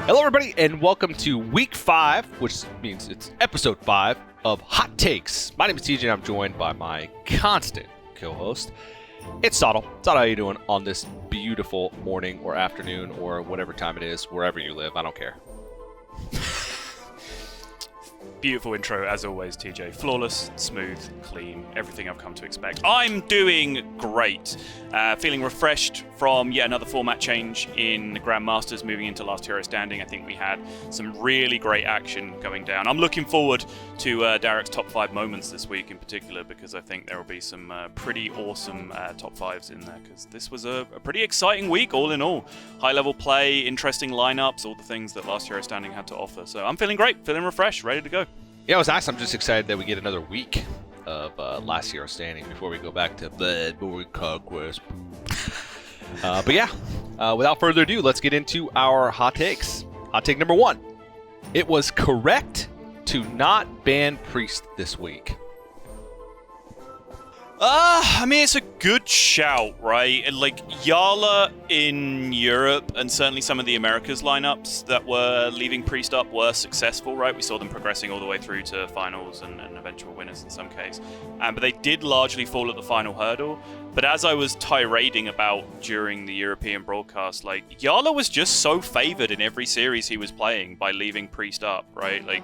Hello, everybody, and welcome to Week 5, which means it's Episode 5 of Hot Takes. My name is TJ, and I'm joined by my constant co-host. It's Sottle. Sottle, how you doing on this beautiful morning or afternoon or whatever time it is, wherever you live? I don't care. Beautiful intro, as always, TJ. Flawless, smooth, clean, everything I've come to expect. I'm doing great. Feeling refreshed from yet another format change in the Grandmasters, moving into Last Hero Standing. I think we had some really great action going down. I'm looking forward to Derek's top 5 moments this week in particular, because I think there will be some pretty awesome top 5s in there, because this was a pretty exciting week all in all. High-level play, interesting lineups, all the things that Last Hero Standing had to offer. So I'm feeling great, feeling refreshed, ready to go. Yeah, it was nice. I'm just excited that we get another week of Last Hero Standing before we go back to Blood Boy Conquest. But yeah, without further ado, let's get into our hot takes. Hot take number 1. It was correct to not ban Priest this week. I mean, it's a good shout, right? Like, Yala in Europe and certainly some of the Americas lineups that were leaving Priest up were successful, right? We saw them progressing all the way through to finals and eventual winners in some case. But they did largely fall at the final hurdle. But as I was tirading about during the European broadcast, like, Yala was just so favored in every series he was playing by leaving Priest up, right? Like,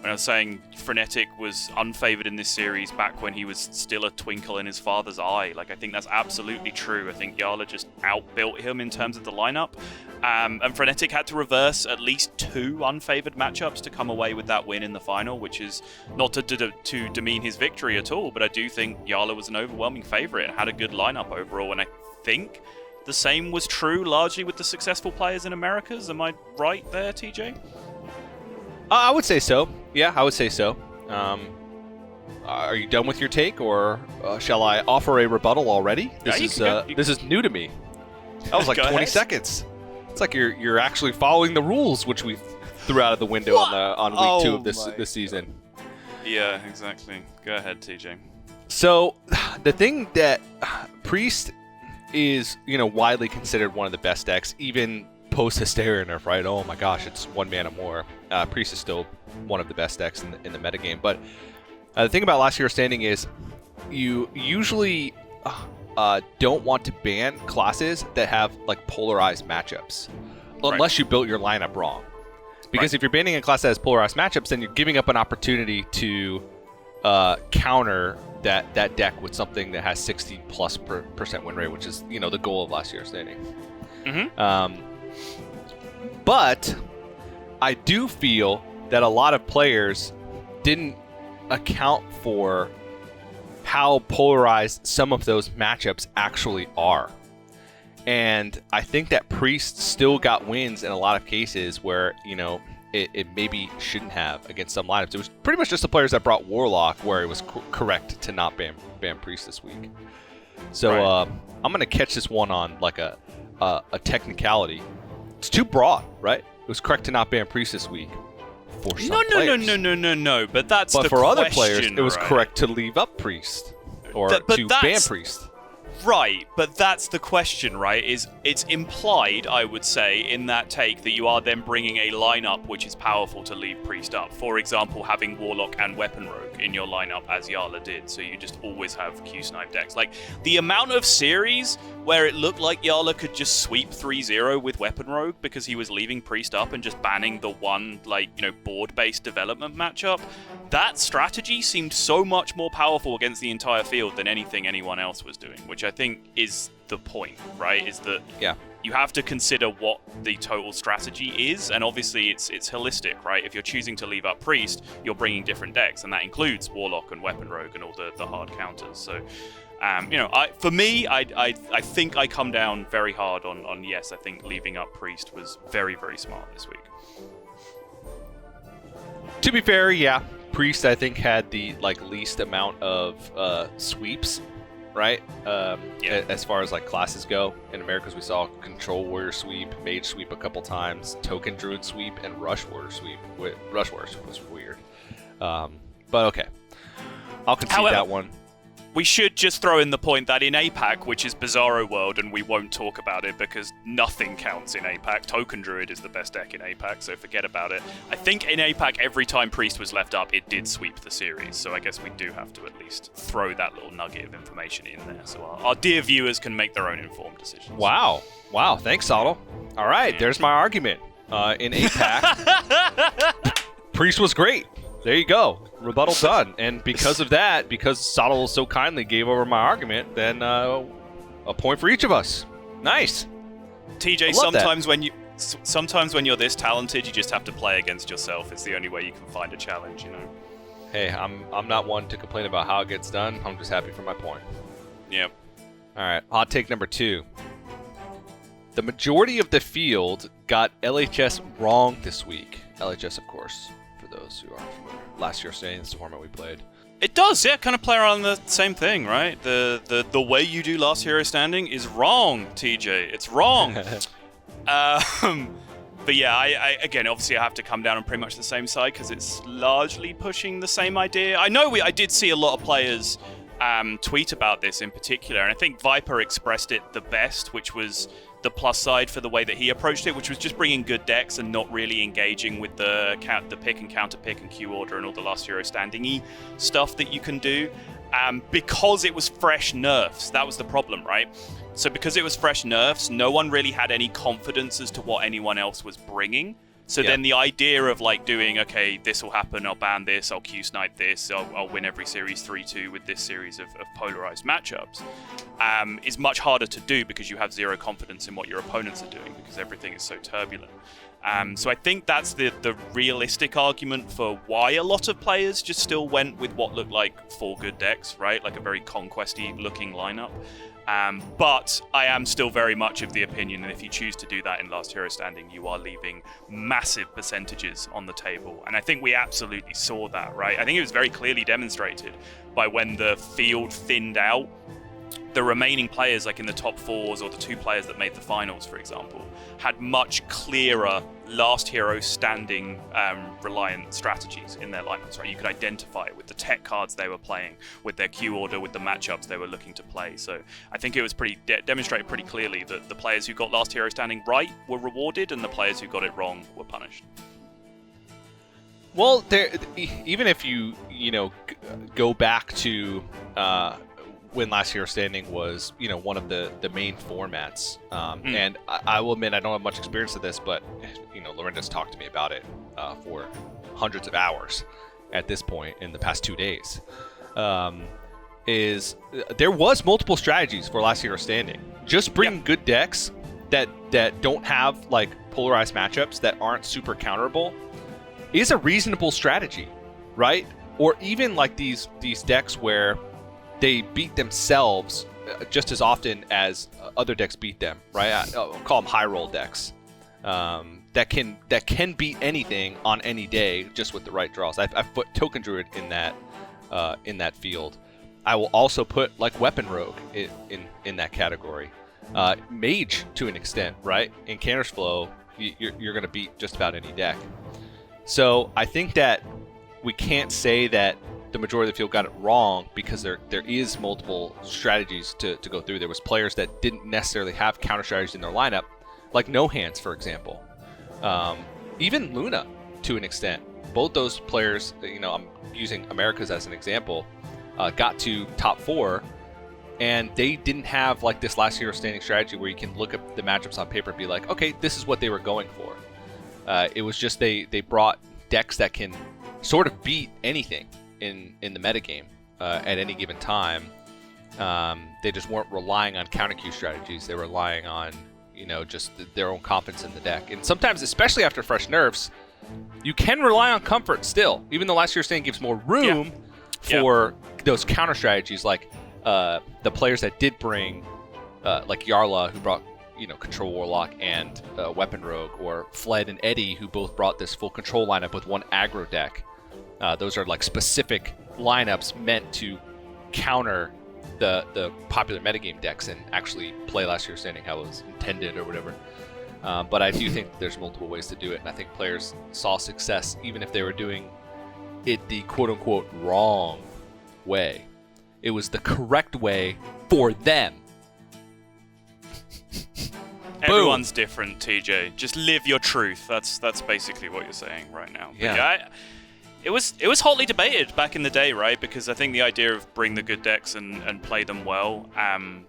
when I was saying Frenetic was unfavored in this series back when he was still a twinkle in his father's eye, like, I think that's absolutely true. I think Yala just outbuilt him in terms of the lineup. And Frenetic had to reverse at least 2 unfavored matchups to come away with that win in the final, which is not to demean his victory at all, but I do think Yala was an overwhelming favorite and had a good lineup overall, and I think the same was true largely with the successful players in Americas. Am I right there, TJ? I would say so. Yeah, I would say so. Are you done with your take, or shall I offer a rebuttal already? This is new to me. That was like 20 seconds. It's like you're actually following the rules, which we threw out of the window on week 2 of this season. Yeah, exactly. Go ahead, TJ. So, the thing that Priest is, widely considered one of the best decks, even post-Hysteria nerf, right? Oh my gosh, it's 1 mana more. Priest is still one of the best decks in the metagame. But the thing about Last Hero Standing is you usually don't want to ban classes that have like polarized matchups, unless you built your lineup wrong. Because if you're banning a class that has polarized matchups, then you're giving up an opportunity to counter that deck with something that has 60+% win rate, which is the goal of Last Hero Standing. Mm-hmm. But I do feel that a lot of players didn't account for how polarized some of those matchups actually are. And I think that Priest still got wins in a lot of cases where, it maybe shouldn't have against some lineups. It was pretty much just the players that brought Warlock where it was correct to not ban Priest this week. So I'm going to catch this one on like a technicality. It's too broad, right? It was correct to not ban Priest this week for some players. No. But that's but the for question, other players, it was correct to leave up Priest or to ban Priest. Right, but that's the question, right? It's implied, I would say, in that take that you are then bringing a lineup which is powerful to leave Priest up. For example, having Warlock and Weapon Rogue in your lineup as Yala did, so you just always have Q-Snipe decks. Like, the amount of series where it looked like Yala could just sweep 3-0 with Weapon Rogue because he was leaving Priest up and just banning the one, board-based development matchup, that strategy seemed so much more powerful against the entire field than anything anyone else was doing, which I think is the point, right? Is that you have to consider what the total strategy is, and obviously it's holistic, right? If you're choosing to leave up Priest, you're bringing different decks, and that includes Warlock and Weapon Rogue and all the hard counters. So, for me, I think I come down very hard on yes, I think leaving up Priest was very, very smart this week. To be fair, yeah, Priest I think had the least amount of sweeps, right? As far as classes go. In Americas, we saw Control Warrior sweep, Mage sweep a couple times, Token Druid sweep, and Rush Warrior sweep. Rush Warrior sweep was weird, but okay, I'll concede that one. We should just throw in the point that in APAC, which is Bizarro World, and we won't talk about it because nothing counts in APAC. Token Druid is the best deck in APAC, so forget about it. I think in APAC, every time Priest was left up, it did sweep the series, so I guess we do have to at least throw that little nugget of information in there, so our dear viewers can make their own informed decisions. Wow. Thanks, Sottle. All right, there's my argument. In APAC, Priest was great. There you go. Rebuttal done. And because of that, because Sottle so kindly gave over my argument, then a point for each of us. Nice. TJ, sometimes when you're this talented, you just have to play against yourself. It's the only way you can find a challenge, you know. Hey, I'm not one to complain about how it gets done. I'm just happy for my point. Yeah. All right, hot take number 2. The majority of the field got LHS wrong this week. LHS, of course, for those who aren't familiar. Last year, saying this format we played. It does, yeah. Kind of play around the same thing, right? The way you do Last Hero Standing is wrong, TJ. It's wrong. But yeah, I again, obviously, I have to come down on pretty much the same side because it's largely pushing the same idea. I know I did see a lot of players tweet about this in particular, and I think Viper expressed it the best, which was the plus side for the way that he approached it, which was just bringing good decks and not really engaging with the pick and counter pick and Q order and all the Last Hero Standing-y stuff that you can do, because it was fresh nerfs. That was the problem, right? So because it was fresh nerfs, no one really had any confidence as to what anyone else was bringing. So then the idea of like doing, okay, this will happen, I'll ban this, I'll Q-snipe this, I'll win every series 3-2 with this series of polarized matchups, is much harder to do because you have zero confidence in what your opponents are doing because everything is so turbulent. So I think that's the realistic argument for why a lot of players just still went with what looked like 4 good decks, right? Like a very conquesty looking lineup. But I am still very much of the opinion that if you choose to do that in Last Hero Standing, you are leaving massive percentages on the table. And I think we absolutely saw that, right? I think it was very clearly demonstrated by when the field thinned out. The remaining players, like in the top 4s or the 2 players that made the finals, for example, had much clearer Last Hero Standing reliant strategies in their lineups, right? You could identify it with the tech cards they were playing, with their Q order, with the matchups they were looking to play. So I think it was demonstrated pretty clearly that the players who got Last Hero Standing right were rewarded and the players who got it wrong were punished. Well, even if you go back to when Last Hero Standing was, one of the main formats. And I will admit I don't have much experience with this, but, Lorenda's talked to me about it for hundreds of hours at this point in the past 2 days. There was multiple strategies for Last Hero Standing. Just bring good decks that don't have, like, polarized matchups that aren't super counterable is a reasonable strategy, right? Or even, like, these decks where they beat themselves just as often as other decks beat them, right? I'll call them high roll decks that can beat anything on any day just with the right draws. I've put Token Druid in that field. I will also put like Weapon Rogue in that category. Mage to an extent, right? In Canner's Flow, you're going to beat just about any deck. So I think that we can't say that the majority of the field got it wrong because there is multiple strategies to go through. There was players that didn't necessarily have counter strategies in their lineup, like No Hands, for example. Even Luna, to an extent. Both those players, I'm using Americas as an example, got to top 4, and they didn't have like this Last Hero Standing strategy where you can look at the matchups on paper and be like, okay, this is what they were going for. It was just they brought decks that can sort of beat anything in the metagame at any given time. They just weren't relying on counter Q strategies. They were relying on just their own confidence in the deck. And sometimes, especially after fresh nerfs, you can rely on comfort still, even though Last Year's Stand gives more room for those counter strategies, like the players that did bring like Yarla, who brought Control Warlock and Weapon Rogue, or Fled and Eddie, who both brought this full control lineup with one aggro deck. Those are like specific lineups meant to counter the popular metagame decks and actually play Last Year's Standing how it was intended or whatever. But I do think there's multiple ways to do it, and I think players saw success even if they were doing it the quote-unquote wrong way. It was the correct way for them. Everyone's different, TJ. Just live your truth. That's basically what you're saying right now. But Yeah. it was hotly debated back in the day, right? Because I think the idea of bring the good decks and play them well,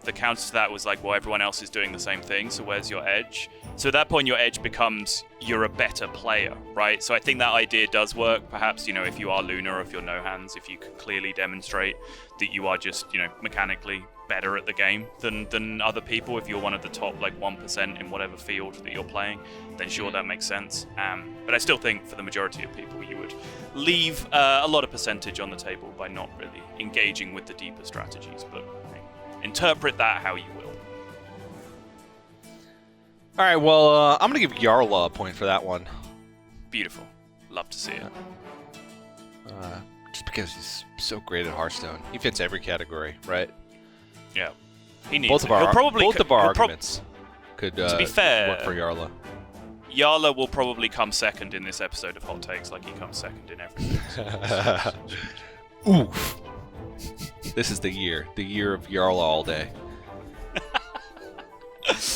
the counter to that was like, well, everyone else is doing the same thing, so where's your edge? So at that point, your edge becomes you're a better player, right? So I think that idea does work. Perhaps, if you are Luna or if you're no hands, if you can clearly demonstrate that you are just, mechanically better at the game than other people, if you're one of the top like 1% in whatever field that you're playing, then sure, that makes sense. But I still think for the majority of people, you would leave a lot of percentage on the table by not really engaging with the deeper strategies. But interpret that how you will. All right, well, I'm going to give Yarla a point for that one. Beautiful. Love to see it. Just because he's so great at Hearthstone. He fits every category, right? Yeah. He needs both of our arguments could to be fair, work for Yarla. Yarla will probably come second in this episode of Hot Takes, like he comes second in everything. Oof. This is the year of Yarla all day.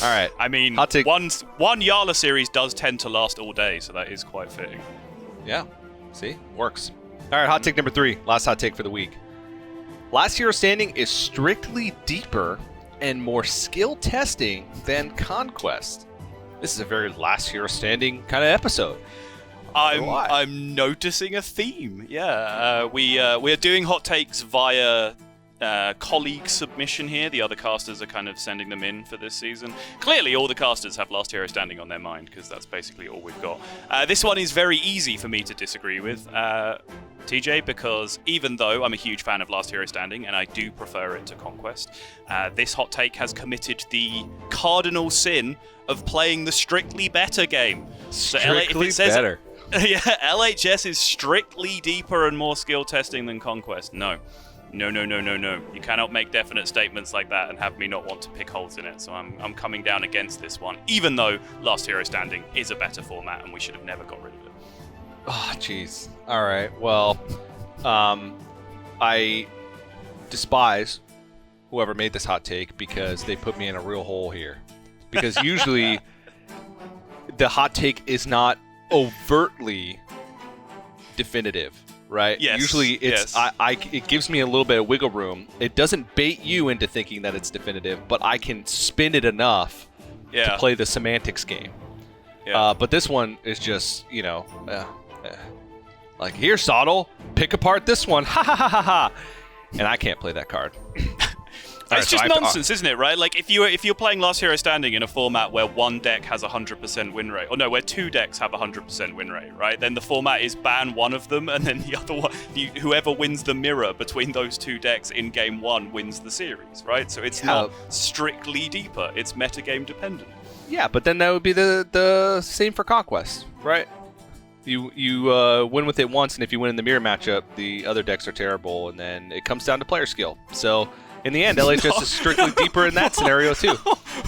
All right. I mean, Hot take. one Yarla series does tend to last all day, so that is quite fitting. Yeah. See? Works. All right, hot take number 3. Last hot take for the week. Last Hero Standing is strictly deeper and more skill testing than Conquest. This is a very Last Hero Standing kind of episode. I'm noticing a theme. Yeah, we are doing hot takes via colleague submission here. The other casters are kind of sending them in for this season. Clearly, all the casters have Last Hero Standing on their mind because that's basically all we've got. This one is very easy for me to disagree with, TJ, because even though I'm a huge fan of Last Hero Standing and I do prefer it to Conquest, this hot take has committed the cardinal sin of playing the strictly better game. Strictly better. Yeah, LHS is strictly deeper and more skill testing than Conquest. No. You cannot make definite statements like that and have me not want to pick holes in it. So I'm coming down against this one, even though Last Hero Standing is a better format and we should have never got rid of it. Oh, jeez. All right. Well, I despise whoever made this hot take because they put me in a real hole here. Because usually the hot take is not overtly definitive. Right? Yes. Usually it's yes. it gives me a little bit of wiggle room. It doesn't bait you into thinking that it's definitive, but I can spin it enough to play the semantics game. Yeah. But this one is just, like, here, Soddle, pick apart this one. Ha ha ha ha ha. And I can't play that card. It's just nonsense, isn't it, right? Like, if you're playing Last Hero Standing in a format where one deck has 100% win rate, or no, where two decks have 100% win rate, right? Then the format is ban one of them, and then the other one, whoever wins the mirror between those two decks in game one wins the series, right? So it's not strictly deeper; it's metagame dependent. Yeah, but then that would be the same for Conquest, right? You win with it once, and if you win in the mirror matchup, the other decks are terrible, and then it comes down to player skill. So. In the end, LHS is strictly deeper in that scenario, too.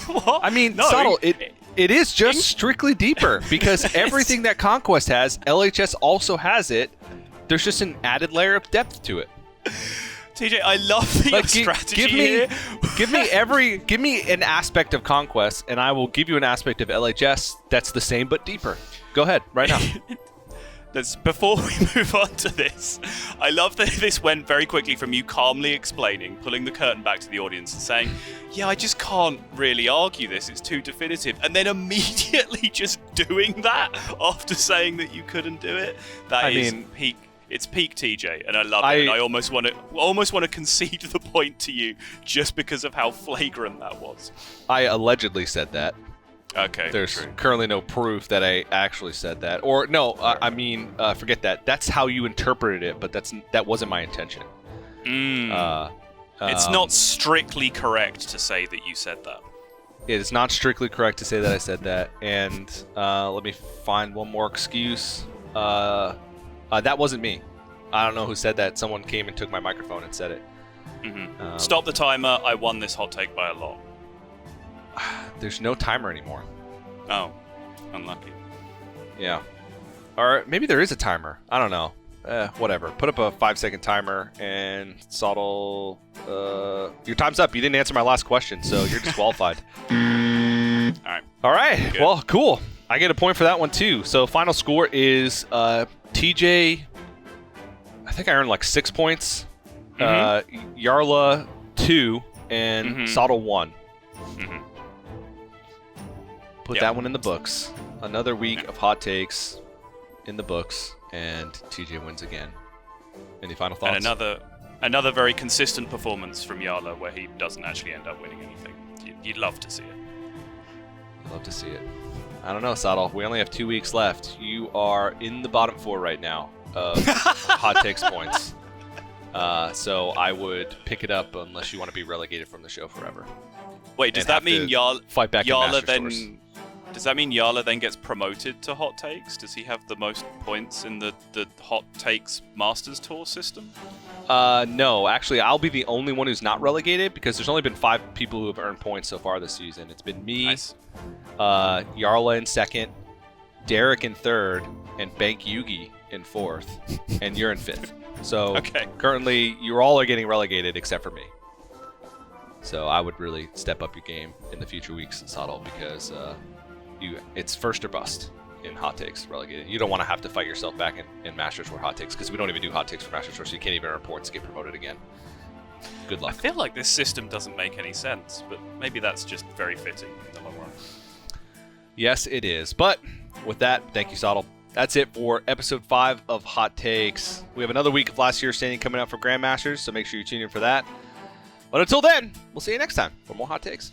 What? I mean, Soddle, it is just strictly deeper because everything that Conquest has, LHS also has it. There's just an added layer of depth to it. TJ, I love your strategy here. Give me an aspect of Conquest, and I will give you an aspect of LHS that's the same but deeper. Go ahead, right now. Before we move on to this, I love that this went very quickly from you calmly explaining, pulling the curtain back to the audience and saying, yeah, I just can't really argue this, it's too definitive, and then immediately just doing that after saying that you couldn't do it. It's peak TJ, and I love it, and I almost want to concede the point to you just because of how flagrant that was. I allegedly said that. Okay. There's currently no proof that I actually said that. Or no, forget that. That's how you interpreted it, but that wasn't my intention. It's not strictly correct to say that you said that. It is not strictly correct to say that I said that. And let me find one more excuse. That wasn't me. I don't know who said that. Someone came and took my microphone and said it. Mm-hmm. Stop the timer. I won this hot take by a lot. There's no timer anymore. Oh, unlucky. Yeah. Or maybe there is a timer. I don't know. whatever. Put up a 5-second timer, and Sottle, your time's up. You didn't answer my last question, so you're disqualified. All right. Good. Well, cool. I get a point for that one too. So final score is TJ. I think I earned like 6 points. Yarla 2 and Sottle 1. Put that one in the books. Another week of hot takes in the books, and TJ wins again. Any final thoughts? And another very consistent performance from Yarla, where he doesn't actually end up winning anything. You'd love to see it. Love to see it. I don't know, Sottle. We only have 2 weeks left. You are in the bottom 4 right now of hot takes points. So I would pick it up unless you want to be relegated from the show forever. Wait, does that mean fight back Yarla in then? Does that mean Yarla then gets promoted to hot takes? Does he have the most points in the hot takes Masters Tour system? No, actually, I'll be the only one who's not relegated because there's only been 5 people who have earned points so far this season. It's been me, Yarla in 2nd, Derek in 3rd, and Bank Yugi in 4th, and you're in 5th. So currently, you all are getting relegated except for me. So I would really step up your game in the future weeks, Sottle, because it's first or bust in hot takes relegated. You don't want to have to fight yourself back in Masters Tour hot takes because we don't even do hot takes for Masters Tour, so you can't even earn points to get promoted again. Good luck. I feel like this system doesn't make any sense, but maybe that's just very fitting in the long run. Yes, it is. But with that, thank you, Sottle. That's it for episode 5 of Hot Takes. We have another week of last year's standing coming out for Grandmasters, so make sure you tune in for that. But until then, we'll see you next time for more Hot Takes.